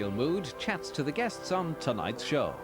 jovial mood, chats to the guests on tonight's show.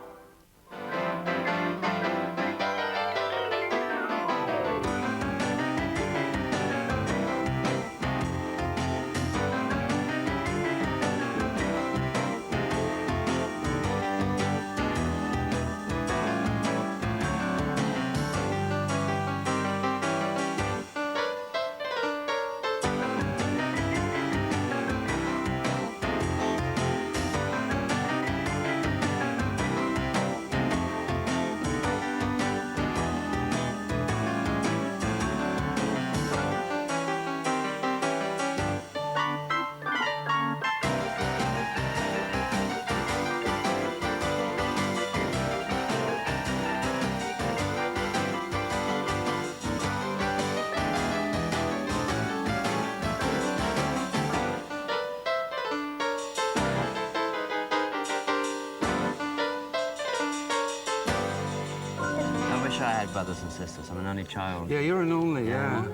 I had brothers and sisters. I'm an only child. Yeah, you're an only, yeah.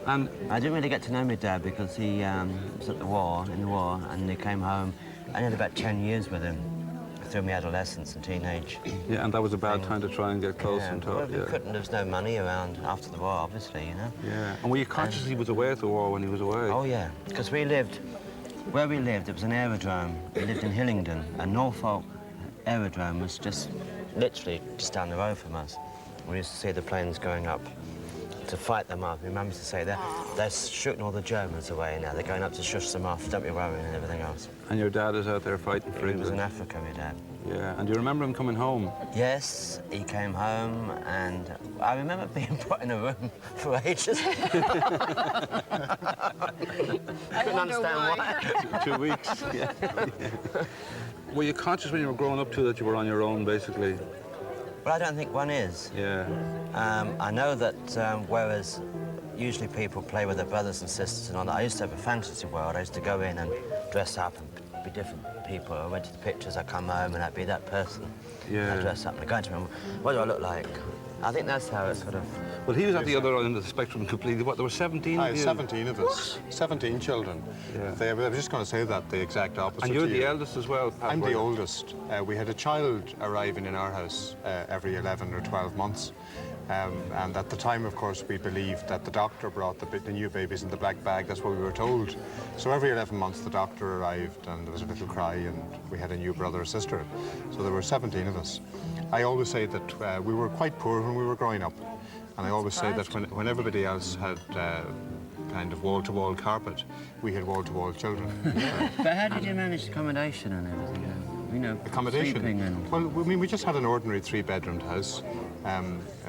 And I didn't really get to know my dad because he was at the war, and he came home. I had about 10 years with him through my adolescence and teenage. Yeah, and that was a bad time to try and get close and talk. Well, there was no money around after the war, obviously, you know. Yeah, and were you conscious he was away at the war when he was away? Oh, yeah, because we lived, where we lived, it was an aerodrome. We lived in Hillingdon, and Norfolk aerodrome was just literally just down the road from us. We used to see the planes going up to fight them off. My mum used to say they're shooting all the Germans away now. They're going up to shush them off, don't be worrying and everything else. And your dad is out there fighting for England? He was in Africa, my dad. Yeah, and do you remember him coming home? Yes, he came home, and I remember being put in a room for ages. I couldn't understand why. 2 weeks, yeah. Were you conscious when you were growing up, too, that you were on your own, basically? Well, I don't think one is. Yeah. I know that whereas usually people play with their brothers and sisters and all that, I used to have a fantasy world. I used to go in and dress up and be different people. I went to the pictures, I come home and I'd be that person. Yeah. I'd dress up and I'd go into my room, what do I look like? I think that's how it sort of... Well, he was at the other end of the spectrum completely. What, there were 17 of you? 17 of us. 17 children. Yeah. I was just going to say that, the exact opposite. And you're to the eldest as well, Pat? I'm the oldest. We had a child arriving in our house every 11 or 12 months. And at the time, of course, we believed that the doctor brought the new babies in the black bag. That's what we were told. So every 11 months, the doctor arrived, and there was a little cry, and we had a new brother or sister. So there were 17 of us. I always say that we were quite poor when we were growing up. And I always say that when everybody else had kind of wall-to-wall carpet, we had wall-to-wall children. But how did you manage accommodation and everything? You know, accommodation? Sleeping and... Well, I mean, we just had an ordinary three-bedroomed house. I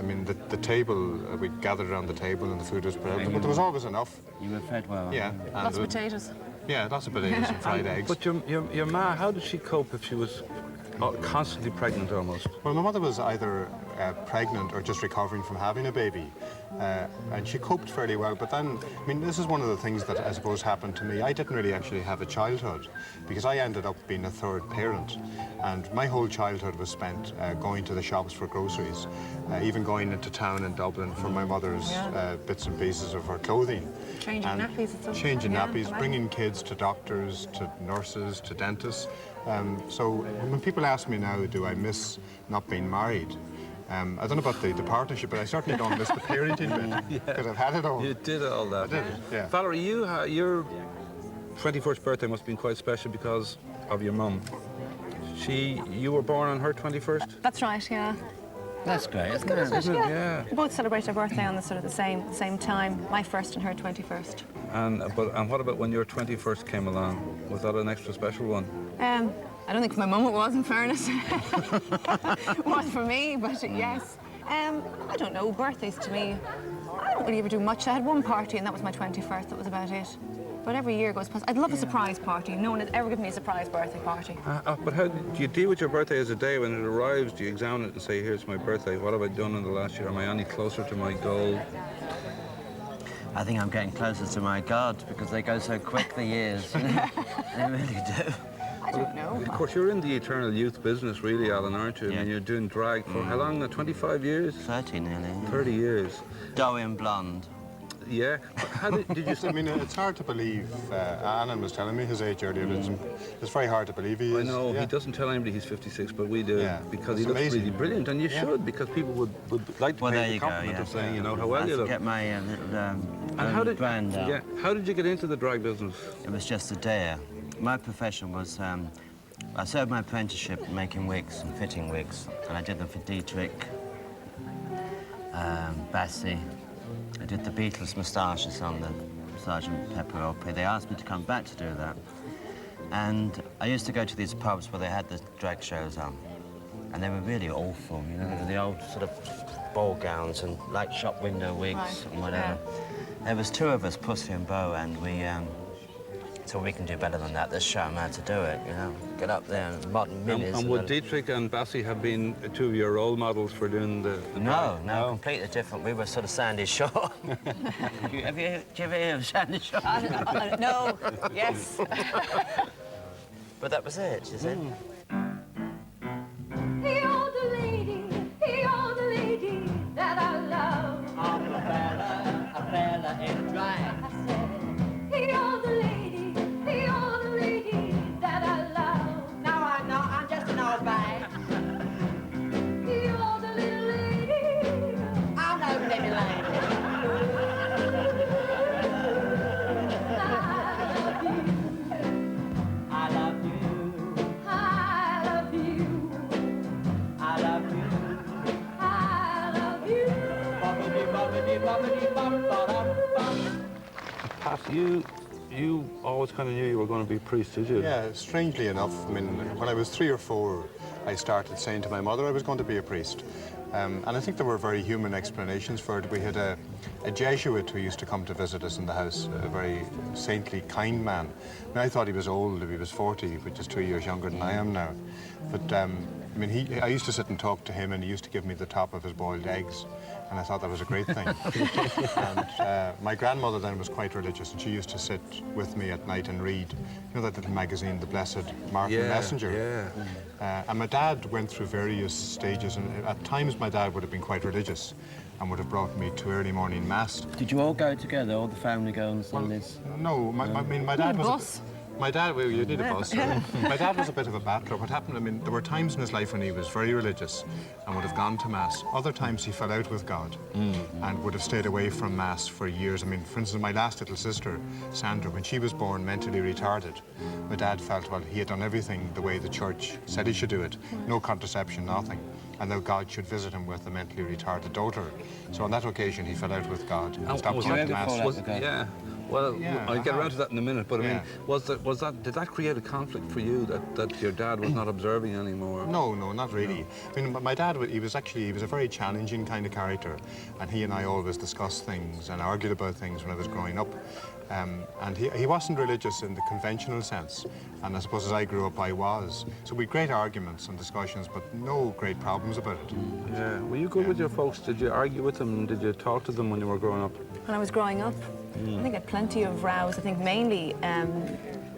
mean, the table, we gathered around the table and the food was prepared, but there was always enough. You were fed well? Yeah. Lots of potatoes. Yeah, lots of potatoes and fried eggs. But your ma, how did she cope if she was constantly pregnant almost? Well, my mother was either pregnant or just recovering from having a baby. And she coped fairly well, but then, I mean, this is one of the things that I suppose happened to me. I didn't really actually have a childhood because I ended up being a third parent. And my whole childhood was spent going to the shops for groceries, even going into town in Dublin for my mother's bits and pieces of her clothing. Changing nappies and stuff. Changing nappies, bringing kids to doctors, to nurses, to dentists. So when people ask me now, do I miss not being married? I don't know about the partnership, but I certainly don't miss the parenting bit, because I've had it all. You did all that. I did, yeah. Valerie, your 21st birthday must have been quite special because of your mum. You were born on her 21st? That's right, yeah. That's great, isn't Isn't it? it? Yeah. We both celebrate our birthday on the sort of the same time. My first and her 21st. And what about when your 21st came along? Was that an extra special one? I don't think for my mum it was, in fairness. It was for me, but yes. I don't know, birthdays to me, I don't really ever do much. I had one party and that was my 21st, that was about it. But every year goes past. I'd love a surprise party. No one has ever given me a surprise birthday party. But how do you deal with your birthday as a day when it arrives? Do you examine it and say, here's my birthday, what have I done in the last year? Am I any closer to my goal? I think I'm getting closer to my God because they go so quick, the years. You know? They really do. I don't know. Of course, you're in the eternal youth business, really, Alan, aren't you? Yeah. I mean, you're doing drag for how long now? 25 years? 30 nearly. 30 years. Doughy and blonde. Yeah. How did you... I mean, it's hard to believe. Alan was telling me his age earlier, but it's very hard to believe he is. I know, yeah. he doesn't tell anybody he's 56, but we do, Yeah, because it's he looks amazing. really brilliant, and you should, because people would like to Well, there pay the you go, compliment yeah. of saying, you know, how well you look. Get my little And how did, brand out. yeah, how did you get into the drag business? It was just a dare. My profession was, I served my apprenticeship making wigs and fitting wigs, and I did them for Dietrich, Bassie. I did the Beatles moustaches on the Sgt. Pepper LP. They asked me to come back to do that. And I used to go to these pubs where they had the drag shows on, and they were really awful, you know, the old sort of ball gowns and light shop window wigs and whatever. Yeah. There was 2 of us, Pussy and Bo, and we so we can do better than that. Let's show them how to do it, you know. Get up there and modern minis. And would Dietrich and Bassie have been 2 of your role models for doing the No, completely different. We were sort of Sandy Shaw. Do you ever hear of Sandy Shaw? No, yes. But that was it, you see. You're the lady that I love. I'm a fella in drag. I said, you're the lady that I love. No, I'm not. I'm just an old bag. You're the little lady. I'm no little lady. I love you. I love you. I love you. I love you. I love you. Pat, you always kind of knew you were going to be a priest, did you? Yeah, strangely enough, I mean, when I was 3 or 4, I started saying to my mother I was going to be a priest. And I think there were very human explanations for it. We had a Jesuit who used to come to visit us in the house, a very saintly, kind man. I mean, I thought he was old, he was 40, which is 2 years younger than I am now. But, I mean, I used to sit and talk to him, and he used to give me the top of his boiled eggs, and I thought that was a great thing. And my grandmother then was quite religious, and she used to sit with me at night and read, you know, that little magazine, The Blessed Martin Messenger. Yeah. And my dad went through various stages, and at times my dad would have been quite religious and would have brought me to early morning mass. Did you all go together, all the family go on Sundays? No, I mean, my dad was... bus. My dad, well, you need a bus. My dad was a bit of a battler. What happened, I mean, there were times in his life when he was very religious and would have gone to Mass. Other times he fell out with God and would have stayed away from Mass for years. I mean, for instance, my last little sister, Sandra, when she was born mentally retarded, my dad felt, well, he had done everything the way the church said he should do it. No contraception, nothing. And now God should visit him with a mentally retarded daughter. So on that occasion, he fell out with God and stopped was going that to Mass. yeah. Well, Yeah, I'll get around to that in a minute, but I mean, Yeah. did that create a conflict for you that your dad was not observing anymore? No, not really. I mean, my dad, he was a very challenging kind of character, and he and I always discussed things and argued about things when I was growing up. And he wasn't religious in the conventional sense, and I suppose as I grew up, I was. So we had great arguments and discussions, but no great problems about it. Yeah. Were you good with your folks? Did you argue with them? Did you talk to them when you were growing up? When I was growing up, I think I had plenty of rows. I think mainly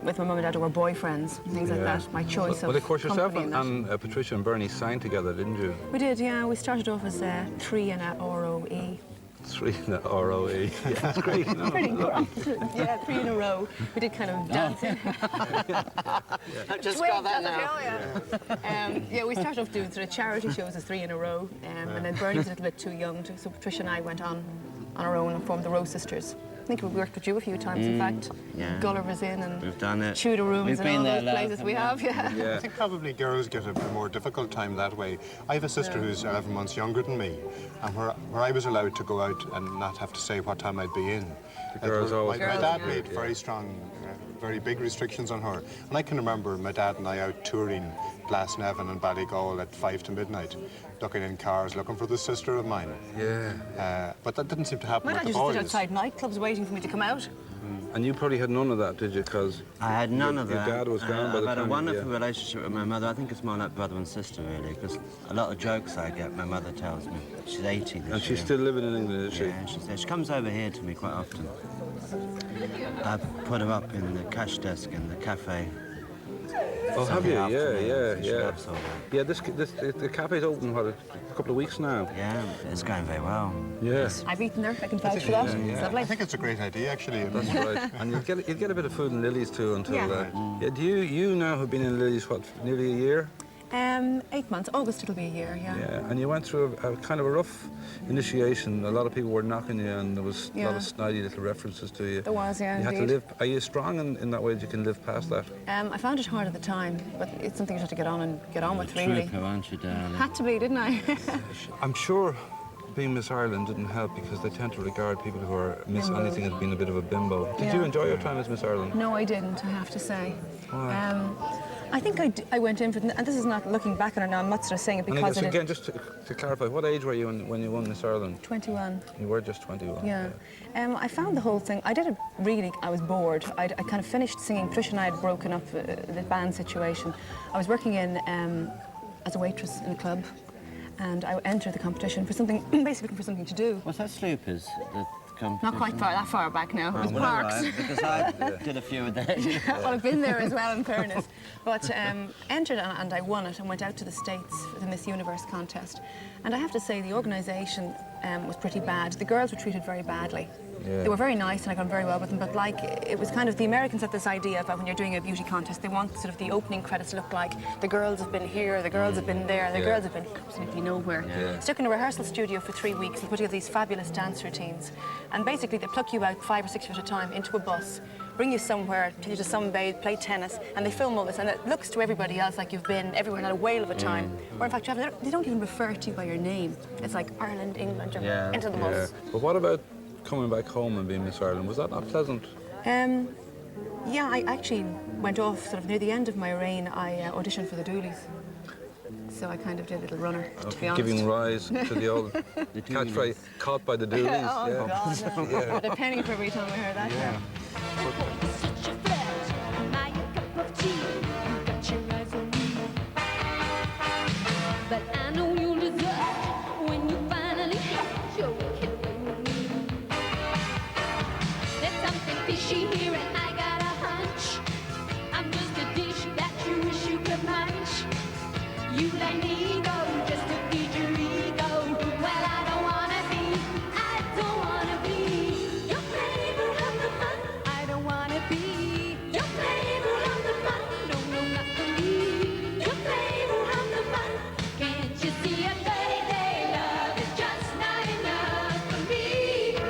with my mum and dad who were boyfriends, things like that. My choice Well, of course, yourself company and Patricia and Bernie signed together, didn't you? We did, yeah. We started off as 3 and a ROE. 3 in the ROE. Yeah, that's great. No, Pretty good. Yeah, 3 in a row. We did kind of dancing. I've just Twins, got that that's now. okay, yeah, we started off doing sort of charity shows as 3 in a row, and then Bernie's a little bit too young, so Patricia and I went on our own and formed the Rose Sisters. I think we worked with you a few times, in fact. yeah. Gulliver's Inn and We've done it. Tudor Rooms We've and been all there, those love, places we have, yeah. Yeah. I think probably girls get a more difficult time that way. I have a sister who's 11 months younger than me, and where I was allowed to go out and not have to say what time I'd be in. The girls always My Girls, dad yeah. made very strong, very big restrictions on her. And I can remember my dad and I out touring Glasnevin and Ballygall at 5 to midnight, looking in cars, looking for this sister of mine. Yeah. But that didn't seem to happen My with dad the used to sit boys. outside nightclubs waiting for me to come out. And you probably had none of that, did you? Because I had none of that. Your dad was gone by I've the had a time. wonderful relationship with my mother. I think it's more like brother and sister, really, because a lot of jokes I get, my mother tells me. She's 80 this year. And she's still living in England, is she? Yeah, she comes over here to me quite often. I put her up in the cash desk in the cafe Oh, have you? Sunday Yeah, afternoons, yeah, she yeah. loves all that. Yeah, the cafe's open, what, a couple of weeks now? Yeah, it's going very well. Yeah. I've eaten there. I can vouch for that. yeah. It's lovely. I think it's a great idea, actually. That's right. And you'll get a bit of food in Lily's too until... Yeah. Yeah, do you now have been in Lily's, what, nearly a year? 8 months. August it'll be a year, yeah. Yeah, and you went through a kind of a rough initiation. A lot of people were knocking you, and there was a lot Yeah. of snidey little references to you. There was, yeah, You had to indeed. live. Are you strong in that way that you can live past that? I found it hard at the time, but it's something you have to get on with, really. Trooper, aren't you, darling? Had to be, didn't I? I'm sure being Miss Ireland didn't help because they tend to regard people who are Miss Bimbos. anything as being a bit of a bimbo. Did Yeah. you enjoy your time as Miss Ireland? No, I didn't, I have to say. Why? I think I went in for, and this is not looking back on it now, I'm not sort of saying it And because I again, did just to clarify, what age were you when you won Miss Ireland? 21. You were just 21. Yeah. I found the whole thing, I was bored. I kind of finished singing. Trish and I had broken up the band situation. I was working in as a waitress in a club, and I entered the competition for something, basically for something to do. Was that Sloopers, the competition? Not quite that far back now. It was Well, all Parks. right, because I did a few of those. Well, I've been there as well, in fairness. But entered and I won it and went out to the States for the Miss Universe contest. And I have to say, the organisation was pretty bad. The girls were treated very badly. Yeah. They were very nice and I got on very well with them, but like, it was kind of, the Americans have this idea of when you're doing a beauty contest, they want sort of the opening credits to look like the girls have been here, the girls have been there, the Yeah. girls have been absolutely nowhere. Yeah. Stuck in a rehearsal studio for 3 weeks and put together these fabulous dance routines. And basically they pluck you out 5 or 6 at a time into a bus, bring you somewhere, take you to sunbathe, play tennis, and they film all this, and it looks to everybody else like you've been everywhere and had a whale of a time. Or in fact, they don't even refer to you by your name. It's like Ireland, England, Yeah. into the Yeah. bus. But what about coming back home and being Miss Ireland? Was that not pleasant? Yeah, I actually went off sort of near the end of my reign. I auditioned for the Doolies. So I kind of did a little runner, to be honest. Giving rise to the old catchphrase, caught by the doolies. Oh, yeah. God, no. I'd a penny for every time I heard that. Yeah. Such a flash, my cup of tea. You got your eyes on me, but I know you'll deserve when you finally get your killing me. There's something fishy here, and I got a hunch. I'm just a dish that you wish you could munch. You let me go just to feed your ego. Well, I don't wanna be your flavor of the month. I don't wanna be your flavor of the month. No, no, not for me. Your flavor of the month. Can't you see a day love is just not enough for me?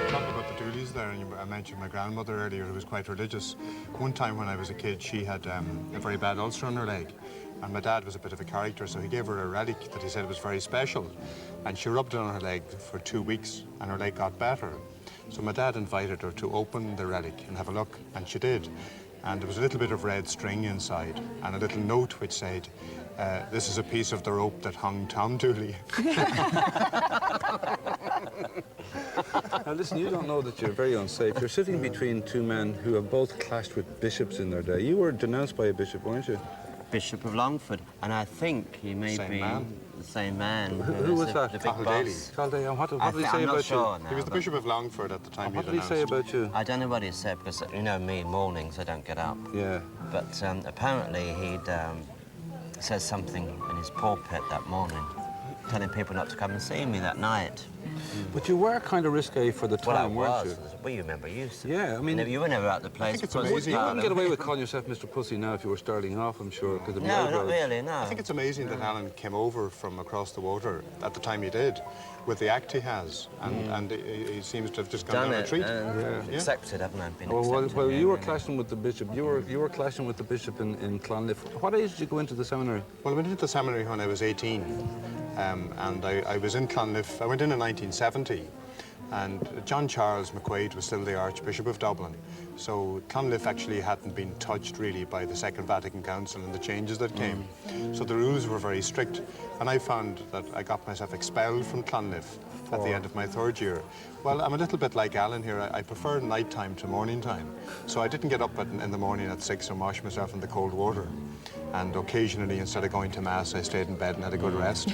Talking about the doolies there, and I mentioned my grandmother earlier, who was quite religious. One time when I was a kid, she had a very bad ulcer on her leg. And my dad was a bit of a character, so he gave her a relic that he said was very special. And she rubbed it on her leg for 2 weeks, and her leg got better. So my dad invited her to open the relic and have a look, and she did. And there was a little bit of red string inside, and a little note which said, "This is a piece of the rope that hung Tom Dooley." Now listen, you don't know that you're very unsafe. You're sitting between two men who have both clashed with bishops in their day. You were denounced by a bishop, weren't you? Bishop of Longford, and I think he may Same be man. the same man. Who was that? The big Cathal boss. Daly. Calday, and what did he say I'm not about sure you? now, He was the but Bishop of Longford at the time. And what he did he say announced. about you? I don't know what he said because you know me, mornings I don't get up. Yeah. But apparently he'd said something in his pulpit that morning, telling people not to come and see me that night. But you were kind of risque for the Well, I time, weren't was. you? Well, you remember, you used to. Yeah, I mean... You were never out the place. think it's Pussy amazing. You wouldn't Garden. get away with calling yourself Mr. Pussy now if you were starting off, I'm sure, because of No, not really, no. I think it's amazing that Alan came over from across the water at the time he did, with the act he has, and he seems to have just gone Done down a it treat. and Yeah. accepted, haven't I? Been Well, accepted, you were yeah. clashing with the bishop. You were clashing with the bishop in Clonliffe. What age did you go into the seminary? Well, I went into the seminary when I was 18, and I was in Clonliffe. I went in 1970, and John Charles McQuaid was still the Archbishop of Dublin. So Clonliffe actually hadn't been touched really by the Second Vatican Council and the changes that came. So the rules were very strict, and I found that I got myself expelled from Clonliffe at the end of my third year. Well, I'm a little bit like Alan here. I prefer nighttime to morning time. So I didn't get up in the morning at 6 and wash myself in the cold water. And occasionally, instead of going to Mass, I stayed in bed and had a good rest.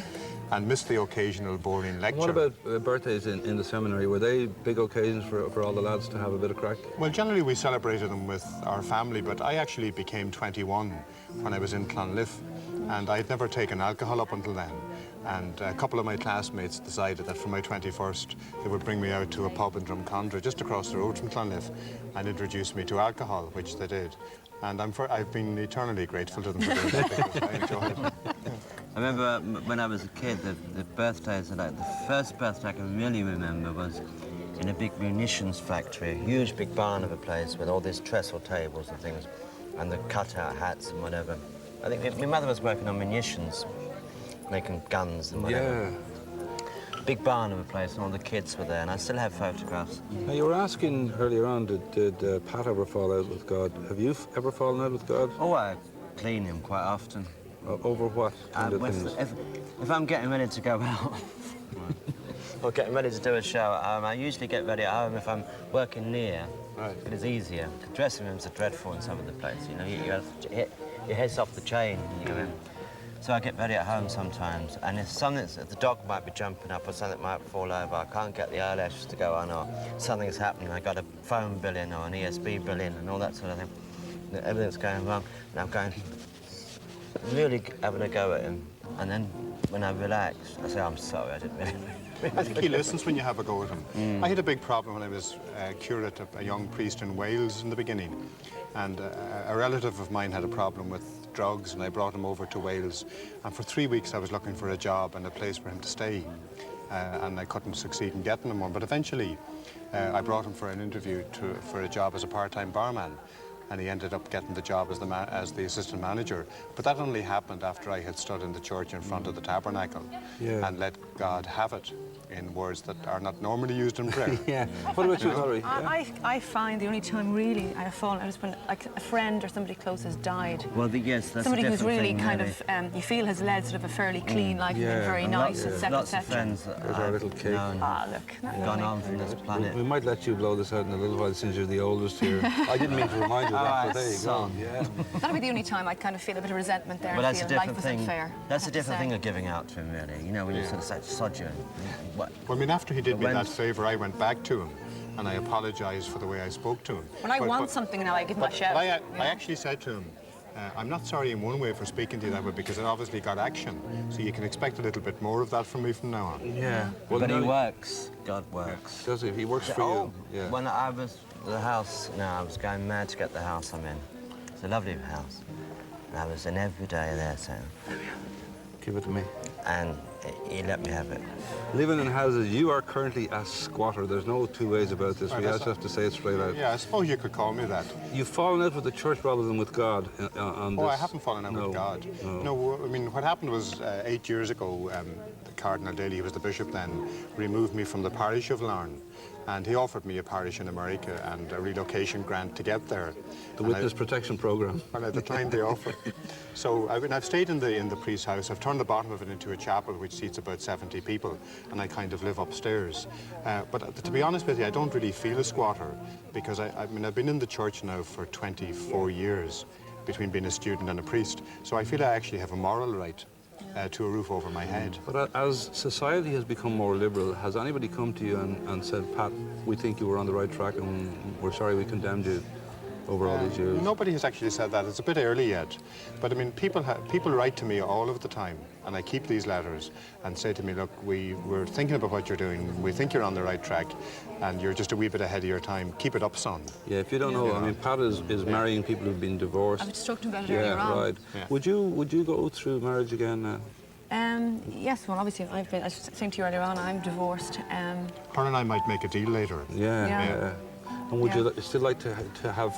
and miss the occasional boring lecture. What about birthdays in the seminary? Were they big occasions for all the lads to have a bit of crack? Well, generally we celebrated them with our family, but I actually became 21 when I was in Clonliffe, and I'd never taken alcohol up until then. And a couple of my classmates decided that for my 21st, they would bring me out to a pub in Drumcondra, just across the road from Clonliffe, and introduce me to alcohol, which they did. And I've been eternally grateful to them for doing that because I enjoyed it. I remember when I was a kid, the birthdays, the first birthday I can really remember was in a big munitions factory, a huge big barn of a place with all these trestle tables and things, and the cut-out hats and whatever. I think my mother was working on munitions, making guns and whatever. Yeah. Big barn of a place, and all the kids were there, and I still have photographs. Now, you were asking earlier on, did Pat ever fall out with God? Have you ever fallen out with God? Oh, I clean him quite often. Over what kind of If, things? if I'm getting ready to go out, or getting ready to do a show at home, I usually get ready at home if I'm working near. Right. It is easier. The dressing rooms are dreadful in some of the places. You know, you have to hit your head's off the chain when you go in. So I get ready at home sometimes, and if the dog might be jumping up or something might fall over, I can't get the eyelashes to go on, or something's happening, I got a phone bill in or an ESB bill in and all that sort of thing. Everything's going wrong, and I'm going, really having a go at him. And then when I relax, I say, I'm sorry, I didn't really. I think he listens when you have a go at him. I had a big problem when I was curate of a young priest in Wales in the beginning. And a relative of mine had a problem with drugs, and I brought him over to Wales. And for 3 weeks I was looking for a job and a place for him to stay. And I couldn't succeed in getting him one. But eventually I brought him for an interview for a job as a part-time barman. And he ended up getting the job as the assistant manager. But that only happened after I had stood in the church in front of the tabernacle and let God have it in words that are not normally used in prayer. Yeah. What about you, Valerie? I find the only time really I have fallen out is when like a friend or somebody close has died. Well, yes, that's Somebody a who's different really thing, kind really. of, you feel has led sort of a fairly clean life, Yeah. been very And nice, etc., Lots of etc. friends that There's our little I've cake. known Look, not gone lovely. on from this planet. We might let you blow this out in a little while since you're the oldest here. I didn't mean to remind you of that, but there you go. Yeah. That'll be the only time I kind of feel a bit of resentment there. Well, and that's a feel life different was thing. unfair. That's a different thing of giving out to him, really. You know, when you sort of say, sod you. What? Well, I mean, after he did me that favour, I went back to him and I apologised for the way I spoke to him. When I want something now, I give my shout. I actually said to him, I'm not sorry in one way for speaking to you that way because it obviously got action. So you can expect a little bit more of that from me from now on. Yeah. Well, But he no, works. God works. does he? He works for you. Yeah. When I was the house, I was going mad to get the house I'm in. It's a lovely house. And I was in every day there, so. Give it to me. And he let me have it. Living in houses, you are currently a squatter. There's no two ways about this. We just have to say it straight out. Yeah, I suppose you could call me that. You've fallen out with the church rather than with God on this. Oh, I haven't fallen out with God. No, I mean, what happened was 8 years ago, Cardinal Daly, who was the bishop then, removed me from the parish of Larne. And he offered me a parish in America and a relocation grant to get there. The Witness Protection Program. Well, at the time they offered. So I've stayed in the priest's house. I've turned the bottom of it into a chapel which seats about 70 people, and I kind of live upstairs. But to be honest with you, I don't really feel a squatter because I mean I've been in the church now for 24 years, between being a student and a priest. So I feel I actually have a moral right to a roof over my head. But as society has become more liberal, has anybody come to you and said, Pat, we think you were on the right track and we're sorry we condemned you over all these years? Nobody has actually said that. It's a bit early yet. But I mean, people write to me all of the time, and I keep these letters and say to me, look, we're thinking about what you're doing. We think you're on the right track, and you're just a wee bit ahead of your time. Keep it up, son. Yeah, if you don't know, I mean, Pat is marrying people who've been divorced. I was talking about it earlier on. Right. Yeah. Would you go through marriage again now? Yes, well, obviously, I've been, as I was saying to you earlier on, I'm divorced. Her and I might make a deal later. Yeah. And would you still like to have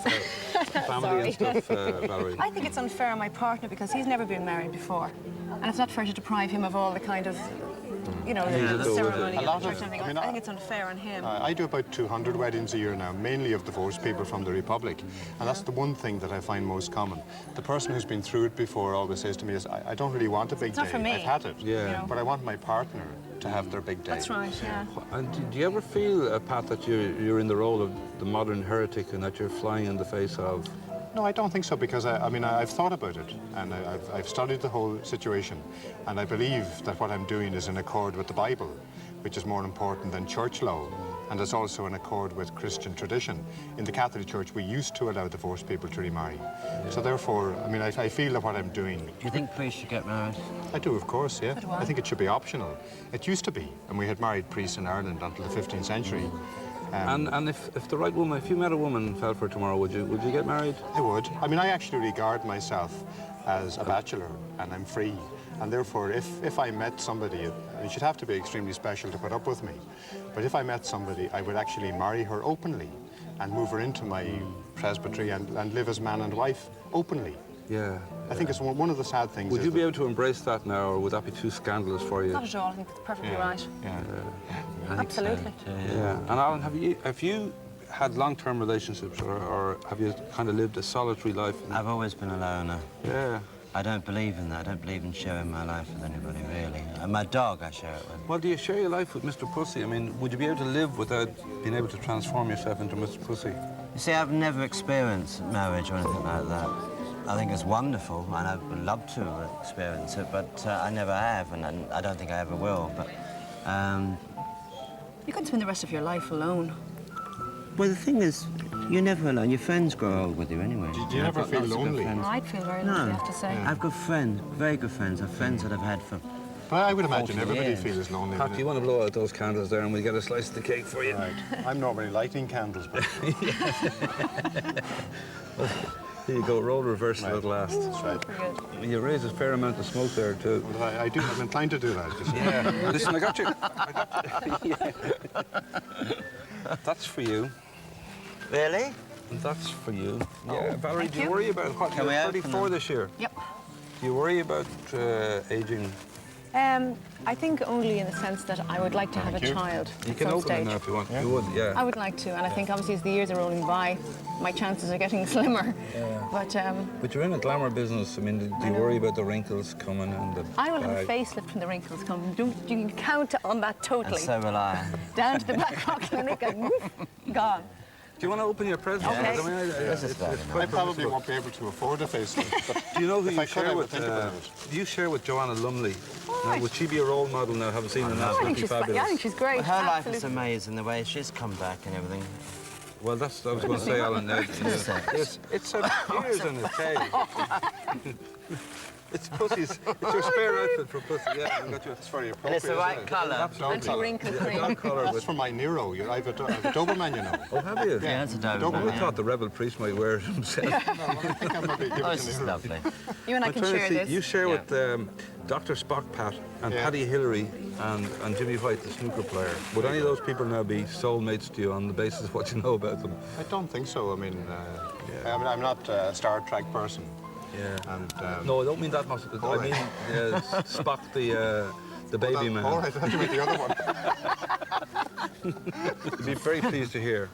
family and stuff, Valerie? I think it's unfair on my partner because he's never been married before. And it's not fair to deprive him of all the kind of, you know, the ceremony A and lot the church of- and everything. I mean, I think it's unfair on him. I do about 200 weddings a year now, mainly of divorced people from the Republic. And that's the one thing that I find most common. The person who's been through it before always says to me, I don't really want a big day. not for me. I've had it. Yeah. You know. But I want my partner to have their big day. That's right, yeah. And do you ever feel, Pat, that you're in the role of the modern heretic and that you're flying in the face of No, I don't think so, because I mean, I've thought about it, and I've studied the whole situation, and I believe that what I'm doing is in accord with the Bible, which is more important than church law, and it's also in accord with Christian tradition. In the Catholic Church, we used to allow divorced people to remarry. So therefore, I mean, I feel that what I'm doing... Do you think priests should get married? I do, of course, yeah. So do I. I think it should be optional. It used to be, and we had married priests in Ireland until the 15th century. And if the right woman, if you met a woman and fell for her tomorrow, would you get married? I would. I mean, I actually regard myself as a bachelor, and I'm free. And therefore, if I met somebody, it should have to be extremely special to put up with me. But if I met somebody, I would actually marry her openly and move her into my presbytery and live as man and wife openly. Yeah. I think it's one of the sad things. Would you be able to embrace that now, or would that be too scandalous for you? Not at all. I think it's perfectly right. Yeah. Absolutely. Yeah. And Alan, have you had long-term relationships, or have you kind of lived a solitary life? I've always been a loner. Yeah. I don't believe in that. I don't believe in sharing my life with anybody, really. And my dog, I share it with. Well, do you share your life with Mr. Pussy? I mean, would you be able to live without being able to transform yourself into Mr. Pussy? You see, I've never experienced marriage or anything like that. I think it's wonderful, and I would love to experience it, but I never have, and I don't think I ever will. But You can spend the rest of your life alone. well, the thing is, you're never alone. Your friends grow old with you anyway. Do you ever I've got feel lots of good lonely? friends. I'd feel very lonely, I have to say. I've got friends, very good friends. I've friends that I've had for. Well, I would imagine 40 everybody years. feels lonely. Pat, do you want to blow out those candles there and we get a slice of the cake for you? Right. I'm normally lighting candles, but Here you go, roll reverse at last. that's right. You raise a fair amount of smoke there too. Well, I do. I'm inclined to do that. You see. Yeah. Listen, I got you. Yeah. That's for you. Really? And that's for you. Yeah, Valerie, thank do you you. worry about what? Can we You're open 34 them? this year. Yep. Do you worry about aging? I think only in the sense that I would like to have a child You at can some open stage. it now if you want. You would, yeah. I would like to, and I think obviously as the years are rolling by, my chances are getting slimmer. But But you're in a glamour business. I mean, do you worry about the wrinkles coming and the I will have a bag? facelift when the wrinkles come. You can count on that And totally. so will I. Down to the Blackrock Clinic and woof, gone. Do you want to open your present? Okay. I mean, This is very I probably won't be able to afford a facelift, but Do you know who if you I could, I share would with? think about it. You share with Joanna Lumley. Now, right. would she be a role model now? Haven't seen her now. I think Absolutely she's fabulous. yeah, I think she's great. Well, her life is Absolutely. amazing, the way she's come back and everything. Well, that's what I was going to say, Alan. Now, it's a years in a cave. It's Pussy's. It's your spare outfit for Pussy. Yeah, I got you. It's very And appropriate. it's the right isn't it? colour. Absolutely. Anti-wrinkle Yeah, cream. dog collar That's with. from my Nero. I have a Doberman, you know. Oh, have you? Yeah, that's a I Doberman. would have Yeah. thought the rebel priest might wear it himself. No, I think I might be give Oh, it this to is Nero. lovely. You and I I'm can trying to share see, this. you share Yeah. with Dr. Spock Pat and Yeah. Paddy Hillary and Jimmy White, the snooker player. Would any of those people now be soulmates to you on the basis of what you know about them? I don't think so. I mean, I'm not a Star Trek person. Yeah. And, No, I don't mean that much. All I right. mean Spock, the baby man. All right, I thought you meant the other one. You'd be very pleased to hear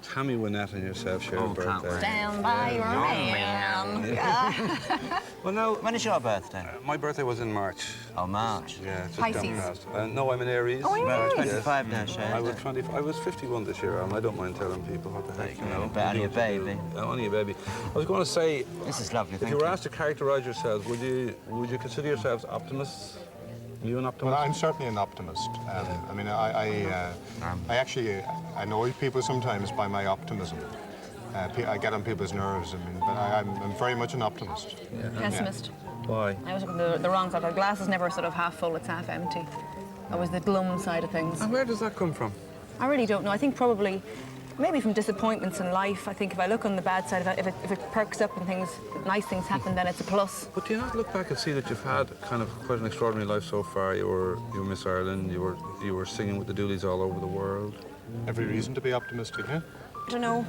Tammy Wynette and yourself share a Oh, can't birthday. wait. Stand by your man. Yeah. Well, now, When is your birthday? my birthday was in March. Oh, March. Yeah, it's just Pisces. gone past. No, I'm an Aries. Oh, you're Well, Aries. 25 now, Shay. I was 20. I was 51 this year, and I don't mind telling people what the heck, you know. But only You a do what you baby. do. Only a baby. I was going to say, This is lovely, if thank you were you. asked to characterise yourselves, would you consider yourselves optimists? Are you an optimist? Well, I'm certainly an optimist. I mean, I actually annoy people sometimes by my optimism. I get on people's nerves. I mean, but I'm very much an optimist. Pessimist. Why? I was looking at the wrong side. The glass is never sort of half full, it's half empty. That was the glum side of things. And where does that come from? I really don't know. I think probably, maybe from disappointments in life. I think if I look on the bad side of it, if it perks up and nice things happen, then it's a plus. But do you not look back and see that you've had kind of quite an extraordinary life so far? You were Miss Ireland. You were singing with the Dooleys all over the world. Every reason to be optimistic, yeah? I don't know.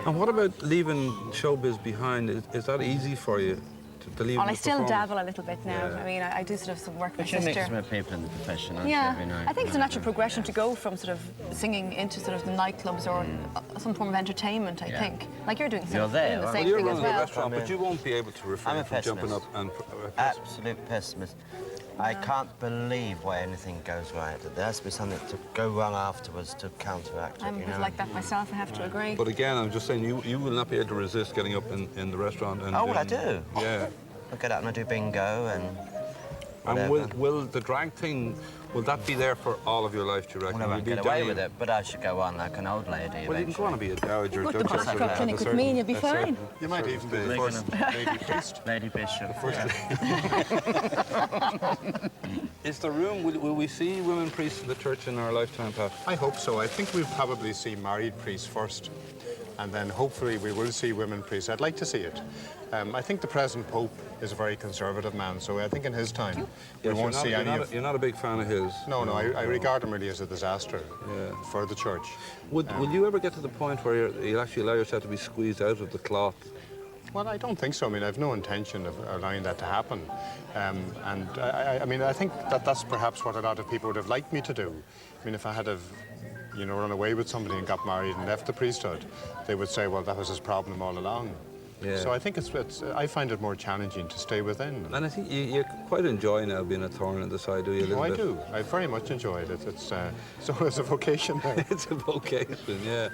And what about leaving showbiz behind? Is that easy for you to leave? Well, the I still performance? dabble a little bit now. Yeah. I mean, I do sort of some work with But my you mix sister. with people in the profession, aren't Yeah, you, every night? I think it's a natural progression to go from sort of singing into sort of the nightclubs or some form of entertainment, I Yeah. think. Like you're doing, You're doing there, the aren't same Well, you're thing as running a well. restaurant, but you won't be able to I'm refrain a from jumping up pessimist. and... Absolute pessimist. I can't believe why anything goes right. There has to be something to go wrong afterwards to counteract it, I'm a bit like that myself, I have to agree. But again, I'm just saying, you will not be able to resist getting up in the restaurant and Oh, well, I doing- do. Yeah. I get up and I do bingo and And whatever. will the drag thing, will that be there for all of your life, do you reckon? Well, I You'll won't be get away doing- with it, but I should go on like an old lady Well, you can go on and eventually. be a dowager. Go to the duchess Pascal of- Clinic of a with me and you'll be certain- fine. You might even be the first lady priest. Lady Bishop. Is there room, will we see women priests in the church in our lifetime, Pat? I hope so. I think we'll probably see married priests first, and then hopefully we will see women priests. I'd like to see it. I think the present Pope is a very conservative man, so I think in his time we Yes, won't see any of... You're not a big fan of his. No, I regard him really as a disaster for the church. Will you ever get to the point where you'll actually allow yourself to be squeezed out of the cloth? Well, I don't think so. I mean, I've no intention of allowing that to happen. And I mean, I think that's perhaps what a lot of people would have liked me to do. I mean, if I had have, you know, run away with somebody and got married and left the priesthood, they would say, well, that was his problem all along. Yeah. So I think I find it more challenging to stay within. And I think you quite enjoy now being a thorn in the side, do you? A little Oh, I bit? do. I very much enjoy it. So it's a vocation now. It's a vocation, yeah.